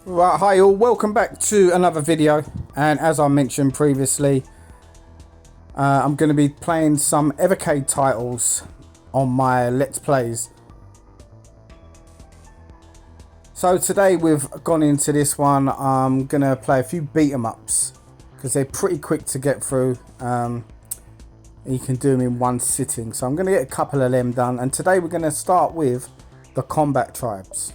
Right, hi all, welcome back to another video. And as I mentioned previously, I'm going to be playing some Evercade titles on my Let's Plays. So today we've gone into this one. I'm going to play a few beat 'em ups because they're pretty quick to get through. You can do them in one sitting, so I'm going to get a couple of them done. And today we're going to start with the combat tribes.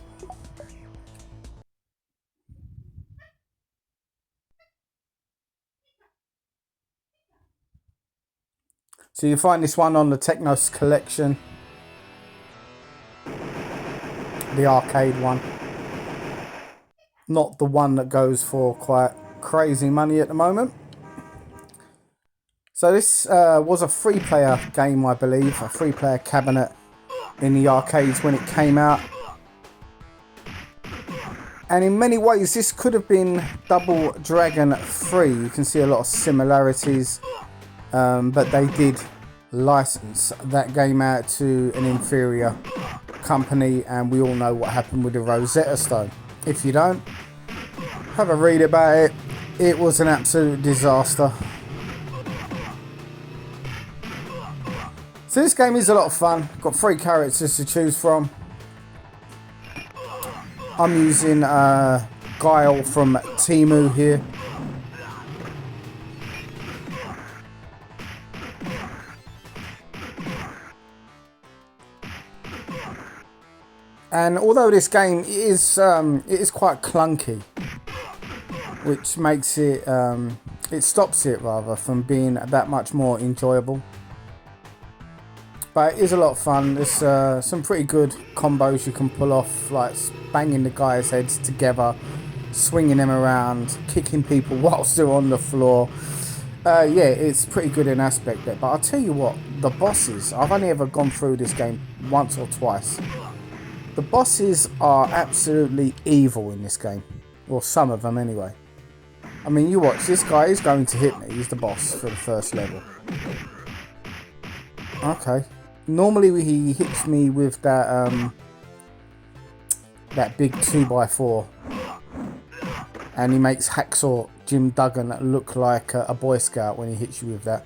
So you find this one on the Technos collection, the arcade one. Not the one that goes for quite crazy money at the moment. So this was a free player game, I believe, a free player cabinet in the arcades when it came out. And in many ways this could have been Double Dragon 3. You can see a lot of similarities, but they did license that game out to an inferior company, and we all know what happened with the Rosetta Stone. If you don't, have a read about it. It was an absolute disaster. So this game is a lot of fun. Got 3 characters to choose from. I'm using Guile from Temu here. And although this game is it is quite clunky, which makes it it stops it rather from being that much more enjoyable. But it is a lot of fun. There's some pretty good combos you can pull off, like banging the guys' heads together, swinging them around, kicking people whilst they're on the floor. Yeah, it's pretty good in aspect there. But I'll tell you what, the bosses, I've only ever gone through this game once or twice. The bosses are absolutely evil in this game. Or some of them anyway. I mean, you watch, this guy is going to hit me. He's the boss for the first level. Okay. Normally he hits me with that that big 2x4. And he makes Hacksaw Jim Duggan look like a Boy Scout when he hits you with that.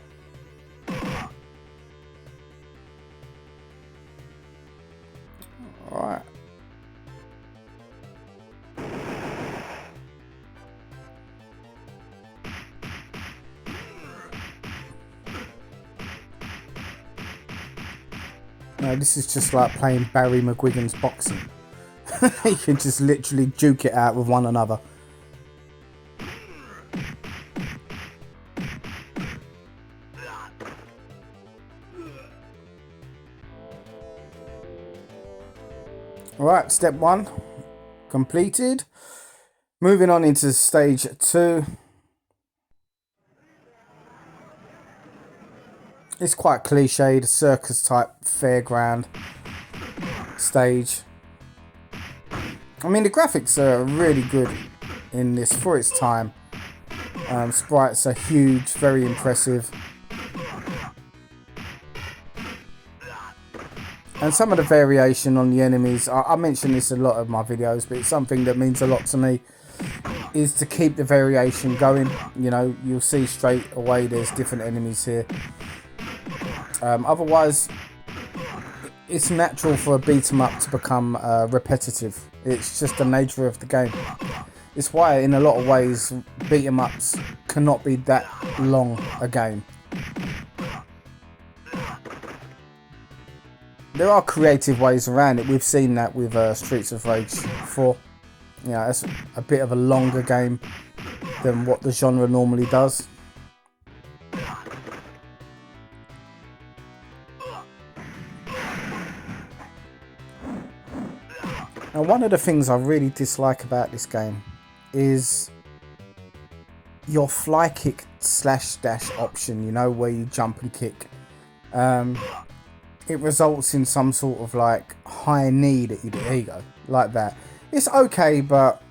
Alright. Now this is just like playing Barry McGuigan's boxing. You can just literally duke it out with one another. Alright, step 1 completed. Moving on into stage 2. It's quite cliched, circus type fairground stage. I mean, the graphics are really good in this for its time. Sprites are huge, very impressive. And some of the variation on the enemies, I mention this a lot of my videos, but it's something that means a lot to me, is to keep the variation going. You know, you'll see straight away there's different enemies here. Otherwise, it's natural for a beat 'em up to become repetitive. It's just the nature of the game. It's why in a lot of ways beat 'em ups cannot be that long a game. There are creative ways around it. We've seen that with Streets of Rage 4. You know, it's a bit of a longer game than what the genre normally does. Now, one of the things I really dislike about this game is your fly kick slash dash option, you know, where you jump and kick. It results in some sort of like high knee that you do. There you go, like that. It's okay, but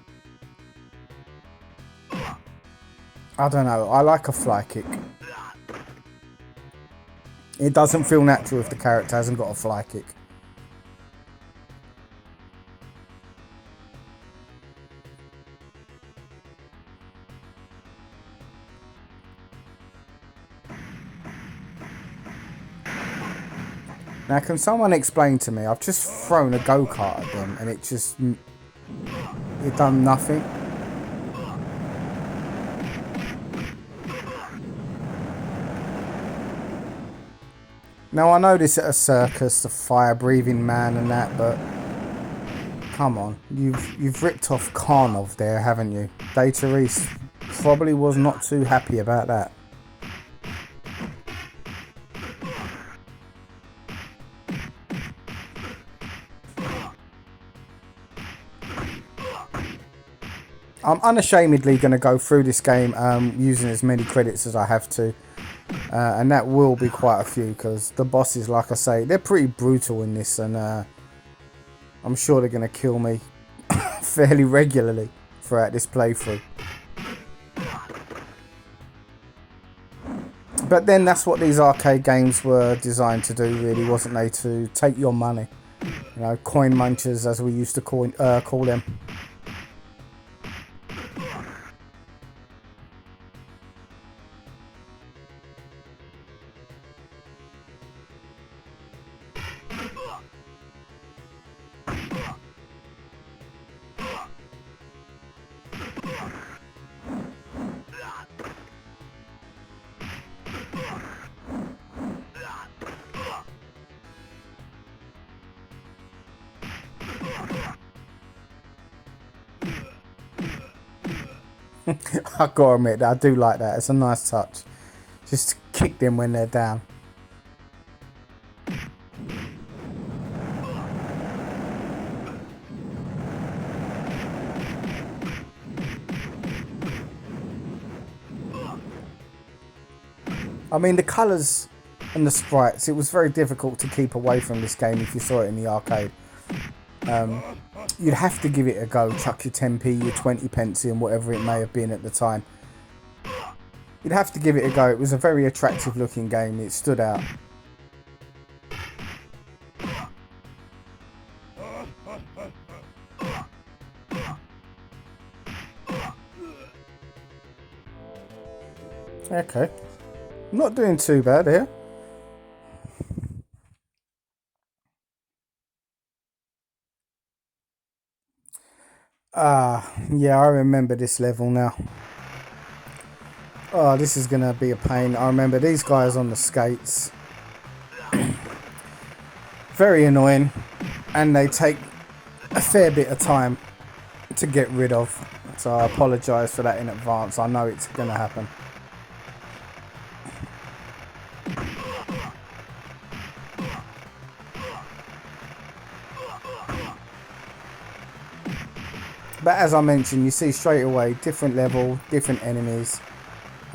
I don't know. I like a fly kick. It doesn't feel natural if the character hasn't got a fly kick. Now, can someone explain to me? I've just thrown a go-kart at them and it done nothing. Now, I know this at a circus, the fire-breathing man and that, but come on, you've ripped off Karnov there, haven't you? Data East probably was not too happy about that. I'm unashamedly going to go through this game using as many credits as I have to. And that will be quite a few because the bosses, like I say, they're pretty brutal in this. And I'm sure they're going to kill me fairly regularly throughout this playthrough. But then that's what these arcade games were designed to do, really, wasn't they? To take your money. You know, coin munchers, as we used to call them. I gotta admit that I do like that. It's a nice touch. Just to kick them when they're down. I mean, the colours and the sprites, it was very difficult to keep away from this game if you saw it in the arcade. You'd have to give it a go, chuck your 10p, your 20 pence in, whatever it may have been at the time. You'd have to give it a go. It was a very attractive looking game. It stood out. Okay. Not doing too bad here. Yeah, I remember this level now. Oh, this is going to be a pain. I remember these guys on the skates. Very annoying. And they take a fair bit of time to get rid of. So I apologise for that in advance. I know it's going to happen. But as I mentioned, you see straight away, different level, different enemies.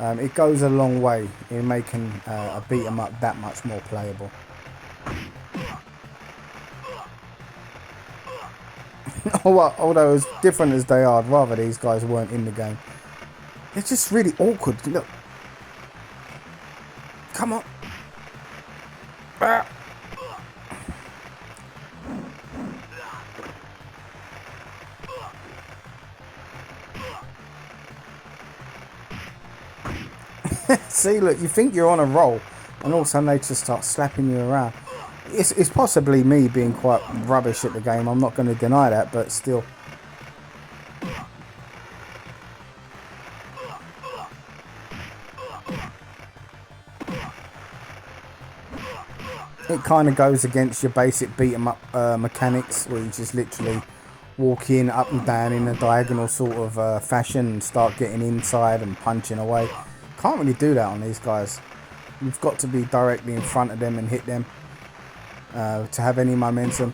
It goes a long way in making a beat 'em up that much more playable. Although as different as they are, I'd rather these guys weren't in the game. They're just really awkward. Look. Come on. Ah. See, look, you think you're on a roll, and all of a sudden they just start slapping you around. It's possibly me being quite rubbish at the game, I'm not going to deny that, but still. It kind of goes against your basic beat 'em up mechanics, where you just literally walk in, up and down in a diagonal sort of fashion and start getting inside and punching away. Can't really do that on these guys. You've got to be directly in front of them and hit them to have any momentum.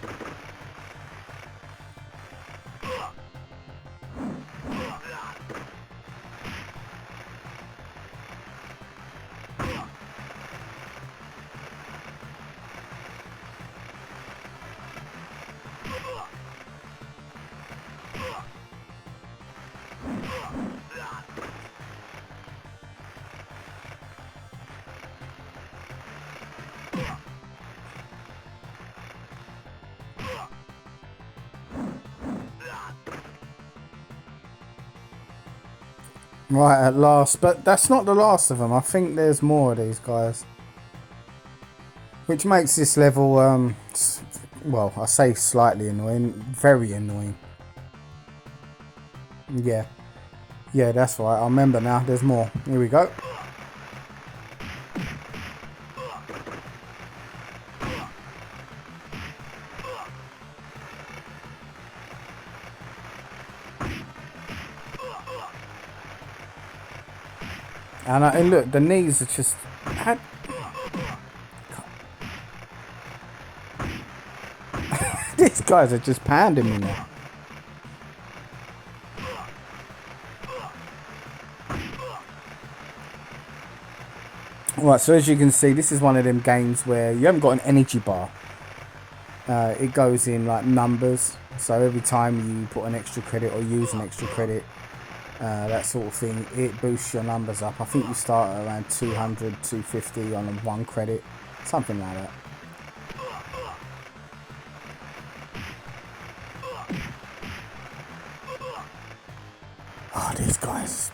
Right, at last. But that's not the last of them. I think there's more of these guys. which makes this level, well, I say slightly annoying, very annoying. Yeah, yeah, that's right. I remember now. There's more. Here we go. And look, the knees are just. These guys are just pounding me now. Right, so as you can see, this is one of them games where you haven't got an energy bar. It goes in like numbers. So every time you put an extra credit or use an extra credit, that sort of thing, it boosts your numbers up. I think you start at around 200, 250 on one credit, something like that. Oh, these guys.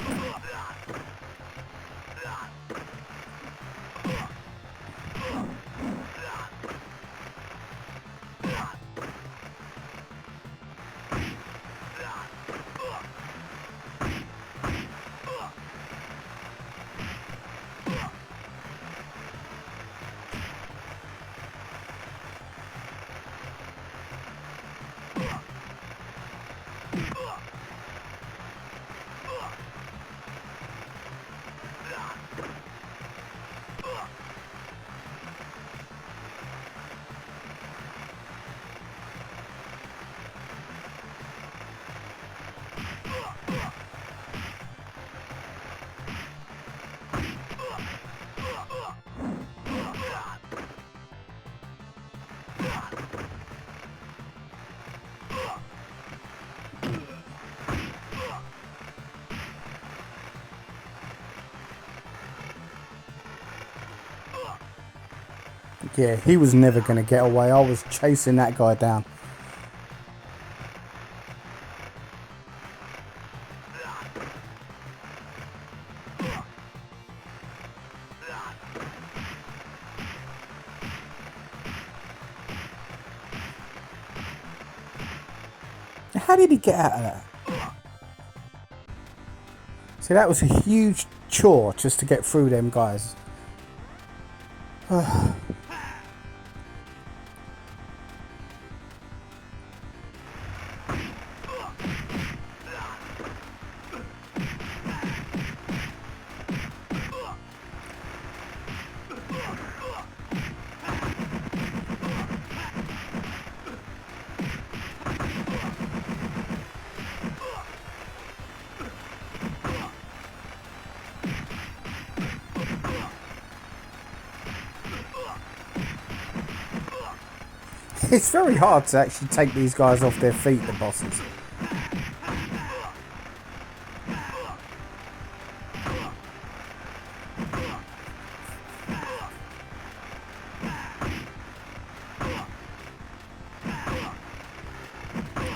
Yeah, he was never going to get away. I was chasing that guy down. How did he get out of that? See, that was a huge chore just to get through them guys. It's very hard to actually take these guys off their feet, the bosses.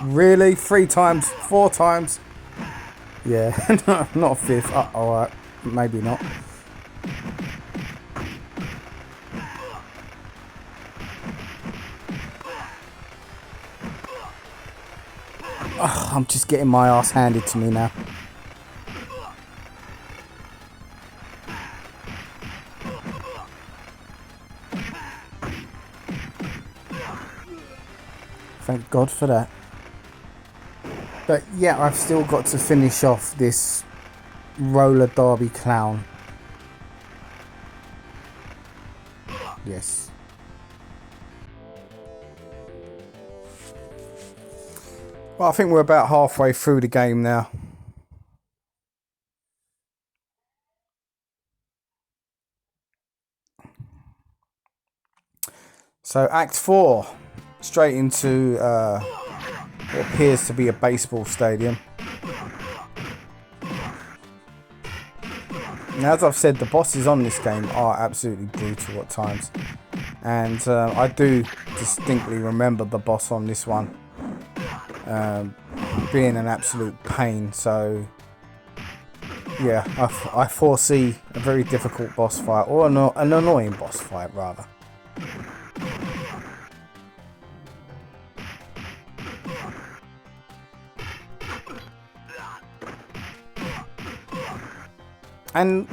Really? 3 times? 4 times? Yeah, not a fifth. Alright, maybe not. Oh, I'm just getting my ass handed to me now. Thank God for that. But yeah, I've still got to finish off this roller derby clown. Yes. Well, I think we're about halfway through the game now. So Act 4, straight into what appears to be a baseball stadium. Now, as I've said, the bosses on this game are absolutely brutal at times. And I do distinctly remember the boss on this one being an absolute pain. So yeah, I foresee a very difficult boss fight, or an annoying boss fight rather. And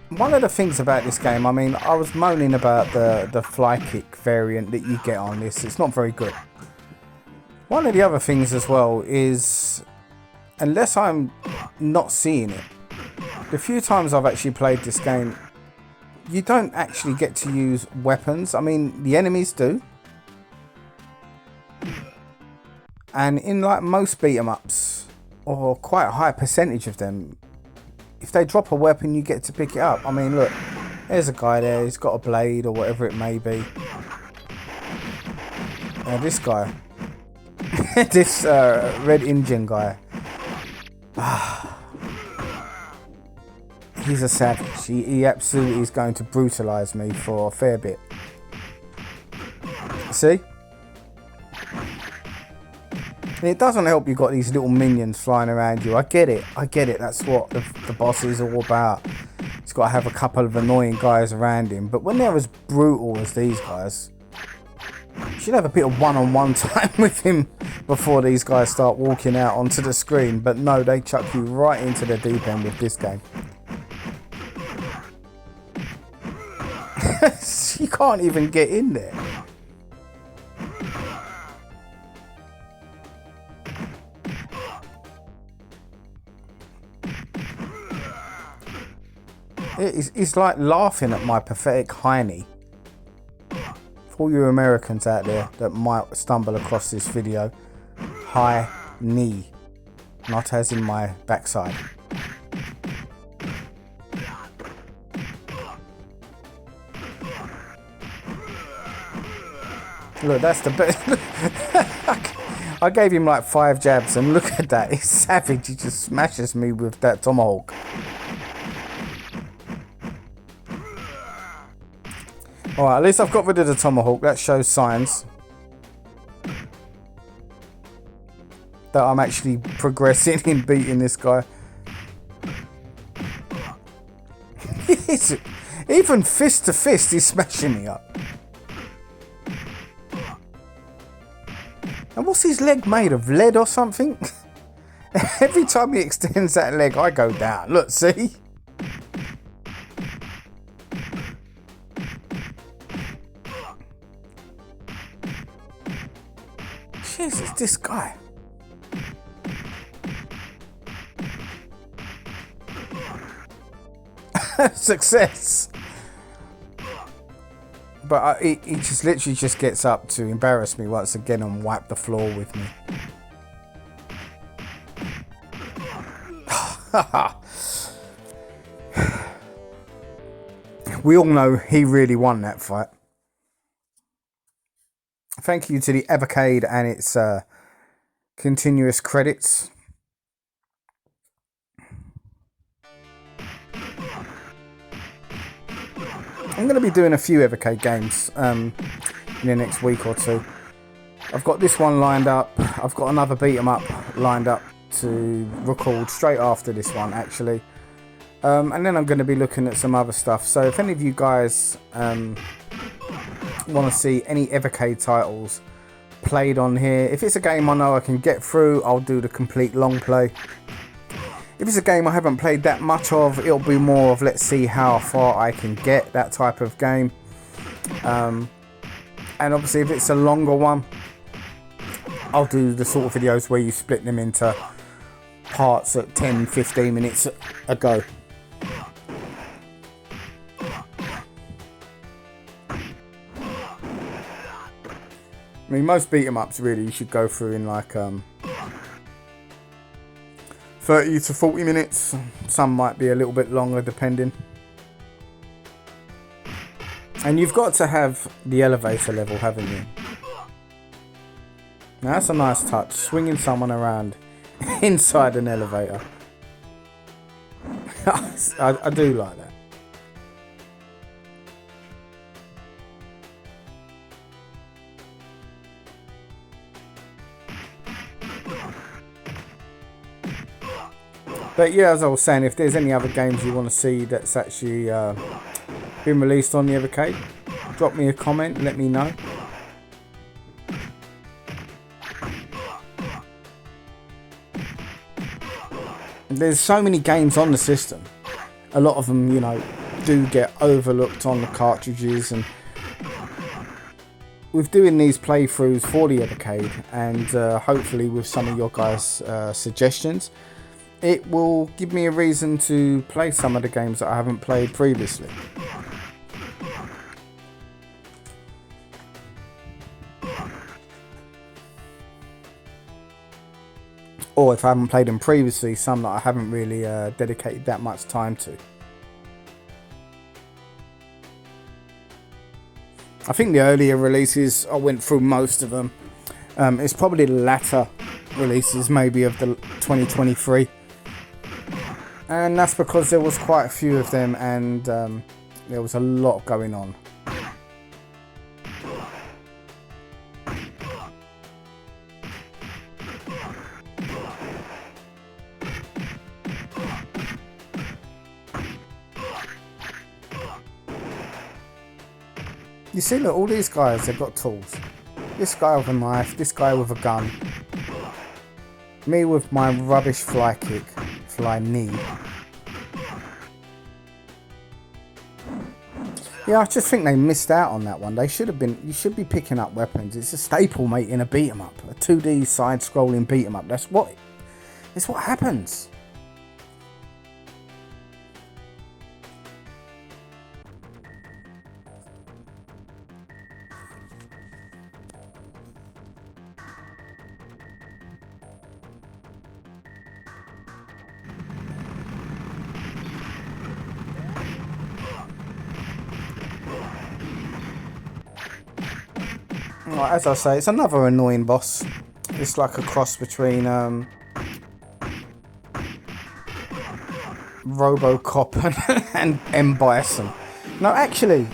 one of the things about this game, I mean, I was moaning about the fly kick variant that you get on this. It's not very good. One of the other things as well is, unless I'm not seeing it, the few times I've actually played this game, you don't actually get to use weapons. I mean, the enemies do. And in like most beat 'em ups, or quite a high percentage of them, if they drop a weapon, you get to pick it up. I mean, look, there's a guy there. He's got a blade or whatever it may be. This guy, this red Indian guy, he's a savage. He absolutely is going to brutalise me for a fair bit. See? It doesn't help you got these little minions flying around you. I get it. That's what the boss is all about. He's got to have a couple of annoying guys around him. But when they're as brutal as these guys, you should have a bit of one-on-one time with him before these guys start walking out onto the screen. But no, they chuck you right into the deep end with this game. You can't even get in there. It's like laughing at my pathetic high knee. For all you Americans out there that might stumble across this video, high knee, not as in my backside. Look, that's the best. I gave him like 5 jabs and look at that. He's savage. He just smashes me with that tomahawk. Alright, at least I've got rid of the tomahawk. That shows signs that I'm actually progressing in beating this guy. Even fist to fist, he's smashing me up. And what's his leg made of? Lead or something? Every time he extends that leg, I go down. Look, see? Jesus, this guy. Success. But he just literally just gets up to embarrass me once again and wipe the floor with me. We all know he really won that fight. Thank you to the Evercade and its continuous credits. I'm going to be doing a few Evercade games in the next week or two. I've got this one lined up. I've got another beat 'em up lined up to record straight after this one, actually. And then I'm going to be looking at some other stuff. So if any of you guys want to see any Evercade titles played on here, if it's a game I know I can get through, I'll do the complete long play. If it's a game I haven't played that much of, it'll be more of let's see how far I can get, that type of game. And obviously if it's a longer one, I'll do the sort of videos where you split them into parts at 10-15 minutes a go. I mean, most beat 'em ups really you should go through in like 30 to 40 minutes. Some might be a little bit longer depending. And you've got to have the elevator level, haven't you? Now that's a nice touch, swinging someone around inside an elevator. I do like that. But yeah, as I was saying, if there's any other games you want to see that's actually been released on the Evercade, drop me a comment, let me know. There's so many games on the system. a lot of them, you know, do get overlooked on the cartridges. And with doing these playthroughs for the Evercade, and hopefully with some of your guys' suggestions, it will give me a reason to play some of the games that I haven't played previously. Or if I haven't played them previously, some that I haven't really dedicated that much time to. I think the earlier releases, I went through most of them. It's probably the latter releases, maybe of the 2023. And that's because there was quite a few of them, and there was a lot going on. You see, look, all these guys, they've got tools. This guy with a knife, this guy with a gun. Me with my rubbish fly kick, fly knee. Yeah, I just think they missed out on that one. They should have been, you should be picking up weapons. It's a staple, mate, in a beat 'em up. A 2D side-scrolling beat 'em up. It's what happens. Right, as I say, it's another annoying boss. It's like a cross between RoboCop and M. Bison. No, actually,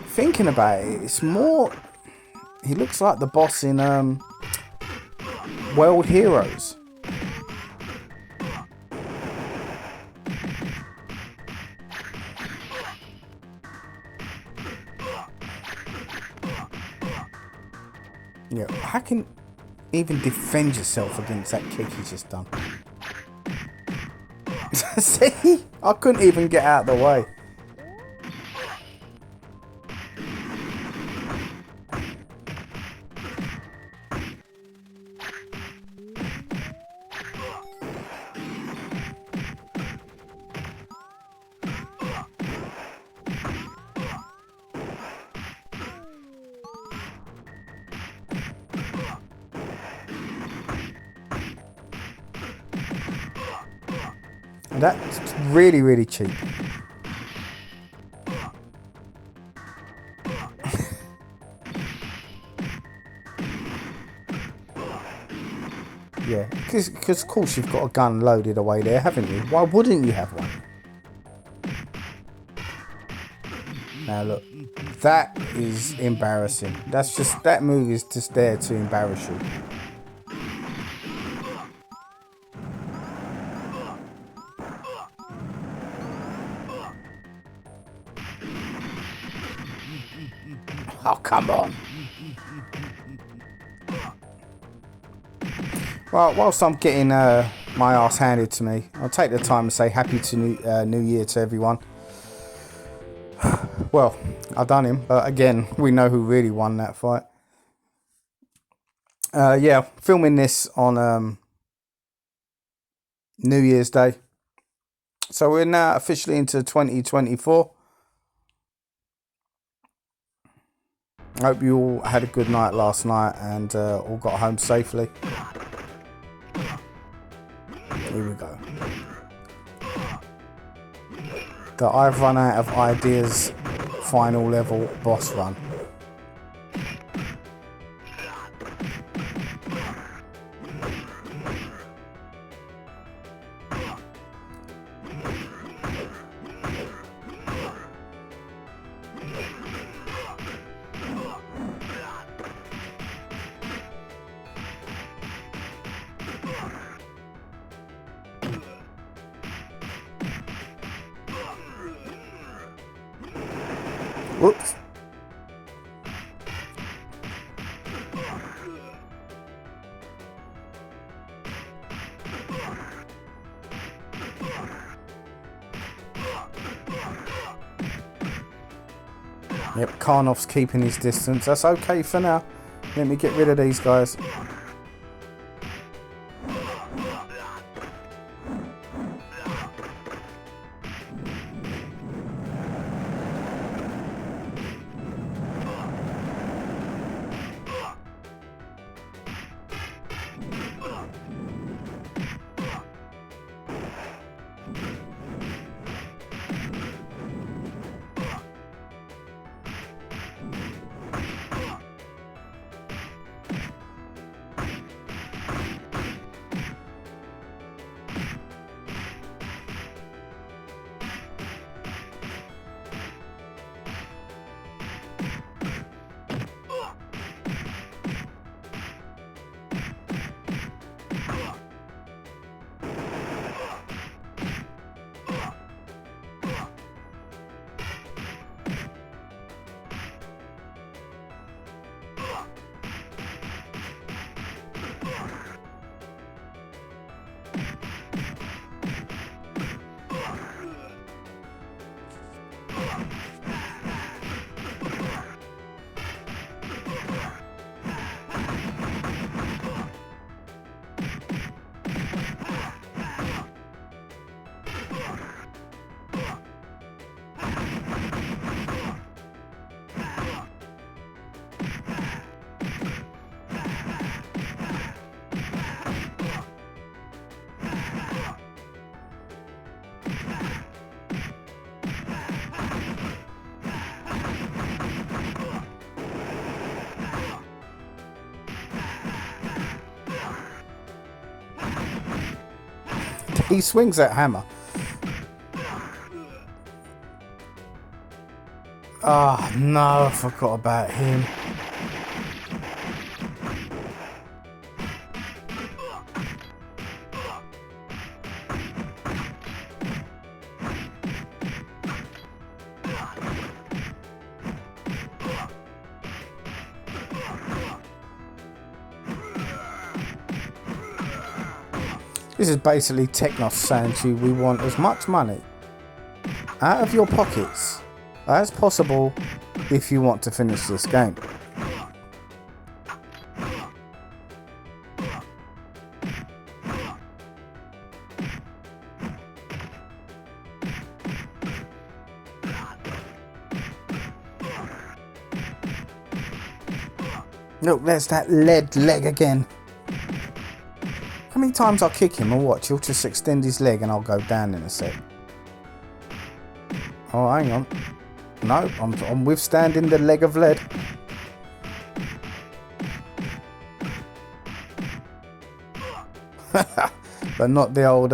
thinking about it, it's more... He looks like the boss in World Heroes. Yeah, how can even defend yourself against that kick he's just done? See? I couldn't even get out of the way. That's really, really cheap. Yeah, because of course you've got a gun loaded away there, haven't you? Why wouldn't you have one? Now look, that is embarrassing. That move is just there to embarrass you. Oh, come on. Well, whilst I'm getting my ass handed to me, I'll take the time to say happy New Year to everyone. Well, I done him, but again, we know who really won that fight. Yeah, filming this on New Year's Day. So we're now officially into 2024. I hope you all had a good night last night and all got home safely. Here we go. The I've run out of ideas final level boss run. Whoops. Yep, Karnoff's keeping his distance. That's okay for now. Let me get rid of these guys. He swings that hammer. Oh no, I forgot about him. This is basically Technos saying to you, we want as much money out of your pockets as possible if you want to finish this game. Look, there's that lead leg again. How many times I'll kick him or watch, he'll just extend his leg and I'll go down in a sec. Oh, hang on. No, I'm withstanding the leg of lead. But not the old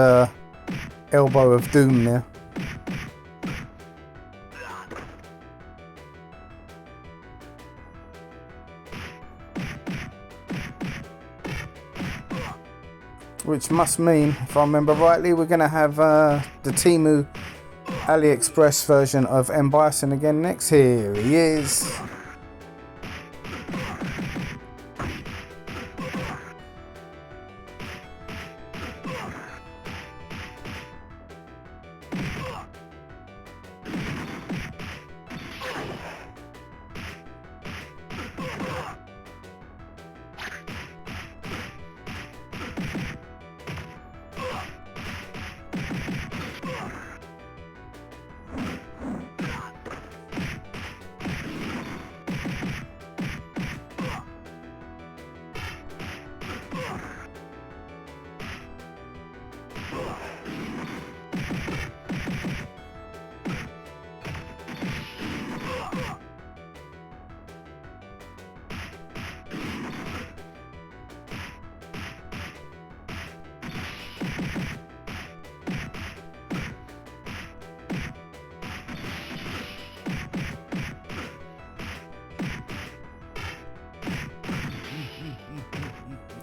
elbow of doom there. Which must mean, if I remember rightly, we're going to have the Temu AliExpress version of M. Bison again next. Here he is.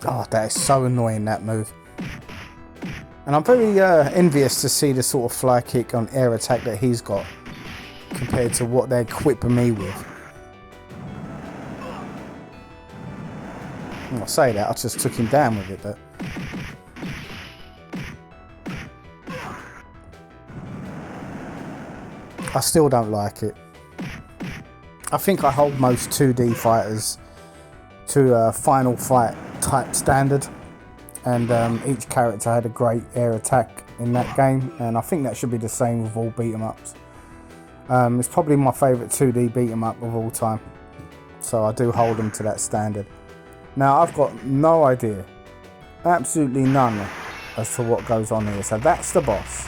Oh, that is so annoying, that move. And I'm very envious to see the sort of fly kick on air attack that he's got compared to what they're equipping me with. I'll say that, I just took him down with it, but... I still don't like it. I think I hold most 2D fighters to a Final Fight type standard, and each character had a great air attack in that game, and I think that should be the same with all beat 'em ups. It's probably my favourite 2D beat 'em up of all time, so I do hold them to that standard. Now I've got no idea, absolutely none, as to what goes on here. So that's the boss,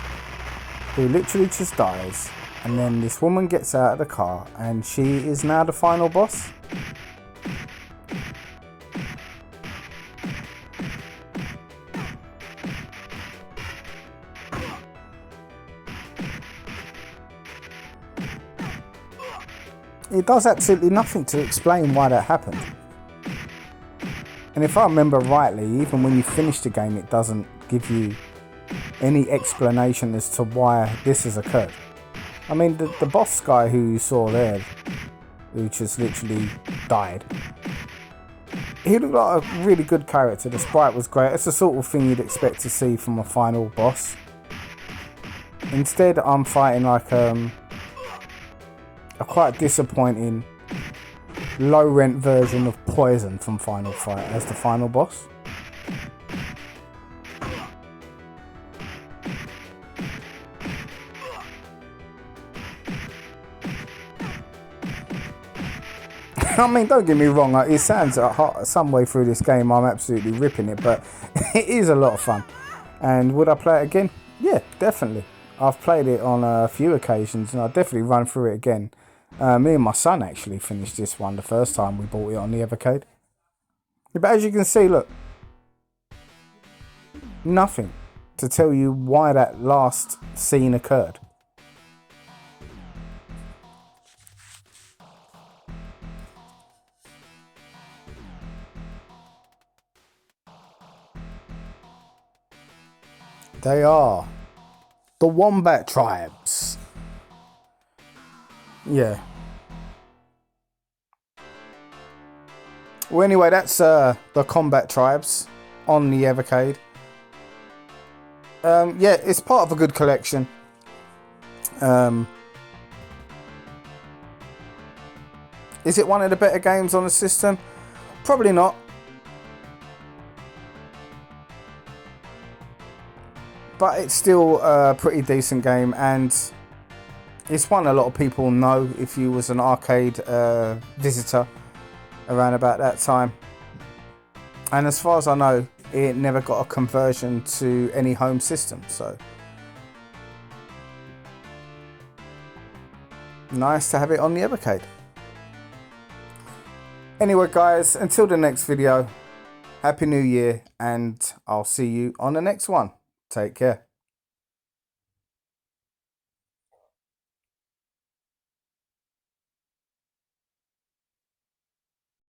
who literally just dies, and then this woman gets out of the car and she is now the final boss. It does absolutely nothing to explain why that happened. And if I remember rightly, even when you finish the game, it doesn't give you any explanation as to why this has occurred. I mean, the boss guy who you saw there, who just literally died, he looked like a really good character. The sprite was great. It's the sort of thing you'd expect to see from a final boss. Instead, I'm fighting like a quite disappointing low rent version of Poison from Final Fight as the final boss. I mean, don't get me wrong, it sounds some way through this game I'm absolutely ripping it, but it is a lot of fun. And would I play it again? Yeah, definitely. I've played it on a few occasions and I'll definitely run through it again. Me and my son actually finished this one the first time we bought it on the Evercade. Yeah, but as you can see, look, nothing to tell you why that last scene occurred. They are the Wombat Tribes. Yeah. Well, anyway, that's the Combat Tribes on the Evercade. Yeah, it's part of a good collection. Is it one of the better games on the system? Probably not. But it's still a pretty decent game, and it's one a lot of people know if you was an arcade visitor around about that time. And as far as I know, it never got a conversion to any home system, so nice to have it on the Evercade. Anyway guys, until the next video, Happy New Year, and I'll see you on the next one. Take care.